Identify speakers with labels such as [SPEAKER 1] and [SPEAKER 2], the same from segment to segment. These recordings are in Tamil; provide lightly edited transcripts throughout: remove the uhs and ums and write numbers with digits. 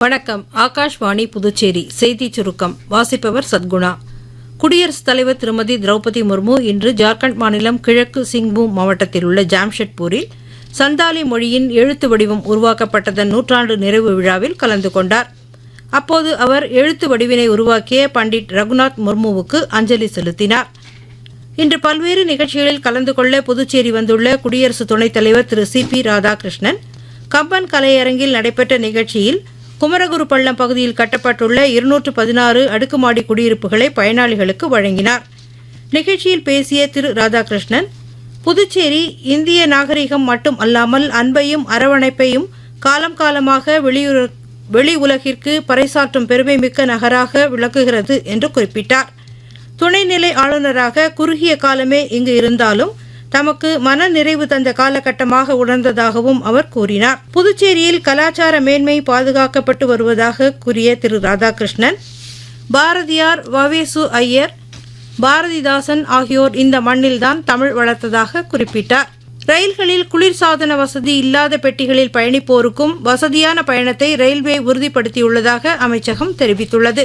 [SPEAKER 1] வணக்கம். ஆகாஷ்வாணி புதுச்சேரி செய்திச் சுருக்கம் வாசிப்பவர் சத்குணா. குடியரசுத் தலைவர் திருமதி திரௌபதி முர்மு இன்று ஜார்க்கண்ட் மாநிலம் கிழக்கு சிங்பூம் மாவட்டத்தில் உள்ள ஜாம்ஷெட்பூரில் சந்தாலி மொழியின் எழுத்து வடிவம் உருவாக்கப்பட்டதன் நூற்றாண்டு நிறைவு விழாவில் கலந்து கொண்டார். அப்போது அவர் எழுத்து வடிவினை உருவாக்கிய பண்டிட் ரகுநாத் முர்முவுக்கு அஞ்சலி செலுத்தினார். இன்று பல்வேறு நிகழ்ச்சிகளில் கலந்து கொள்ள புதுச்சேரி வந்துள்ள குடியரசு துணைத் தலைவர் திரு சி.பி. ராதாகிருஷ்ணன் கம்பன் கலையரங்கில் நடைபெற்ற நிகழ்ச்சியில் குமரகுரு பள்ளம் பகுதியில் கட்டப்பட்டுள்ள 216 அடுக்குமாடி குடியிருப்புகளை பயனாளிகளுக்கு வழங்கினார். நிகழ்ச்சியில் பேசிய திரு ராதாகிருஷ்ணன், புதுச்சேரி இந்திய நாகரிகம் மட்டும் அல்லாமல் அன்பையும் அரவணைப்பையும் காலம் காலமாக வெளி உலகிற்கு பறைசாற்றும் பெருமைமிக்க நகராக விளக்குகிறது என்று குறிப்பிட்டார். துணைநிலை ஆளுநராக குறுகிய காலமே இங்கு இருந்தாலும் தமக்கு மன நிறைவு தந்த காலகட்டமாக உணர்ந்ததாகவும் அவர் கூறினார். புதுச்சேரியில் கலாச்சார மேன்மை பாதுகாக்கப்பட்டு வருவதாக கூறிய திரு ராதாகிருஷ்ணன், பாரதியார், வவேசு ஐயர், பாரதிதாசன் ஆகியோர் இந்த மண்ணில்தான் தமிழ் வளர்த்ததாக குறிப்பிட்டார். ரயில்களில் குளிர்சாதன வசதி இல்லாத பெட்டிகளில் பயணிப்போருக்கும் வசதியான பயணத்தை ரயில்வே உறுதிப்படுத்தியுள்ளதாக அமைச்சகம் தெரிவித்துள்ளது.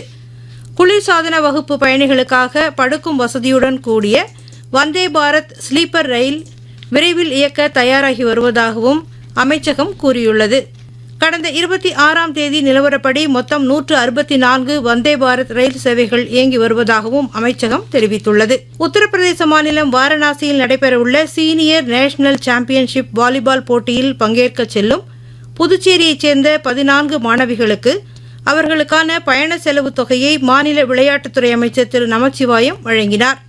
[SPEAKER 1] குளிர்சாதன வகுப்பு பயணிகளுக்காக படுக்கும் வசதியுடன் கூடிய வந்தே பாரத் ஸ்லீப்பர் ரயில் விரைவில் இயக்க தயாராகி வருவதாகவும் அமைச்சகம் கூறியுள்ளது. கடந்த 26ஆம் தேதி நிலவரப்படி மொத்தம் 164 வந்தே பாரத் ரயில் சேவைகள் இயங்கி வருவதாகவும் அமைச்சகம் தெரிவித்துள்ளது. உத்தரப்பிரதேச மாநிலம் வாரணாசியில் நடைபெறவுள்ள சீனியர் நேஷனல் சாம்பியன்ஷிப் வாலிபால் போட்டியில் பங்கேற்க செல்லும் புதுச்சேரியைச் சேர்ந்த 14 மாணவிகளுக்கு அவர்களுக்கான பயண செலவு தொகையை மாநில விளையாட்டுத்துறை அமைச்சர் திரு நமச்சிவாயம் வழங்கினார்.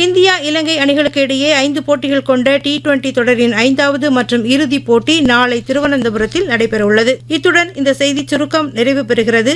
[SPEAKER 1] இந்தியா இலங்கை அணிகளுக்கு இடையே 5 போட்டிகள் கொண்ட T20 தொடரின் 5வது மற்றும் இறுதிப் போட்டி நாளை திருவனந்தபுரத்தில் நடைபெறவுள்ளது. இத்துடன் இந்த செய்திச் சுருக்கம் நிறைவு பெறுகிறது.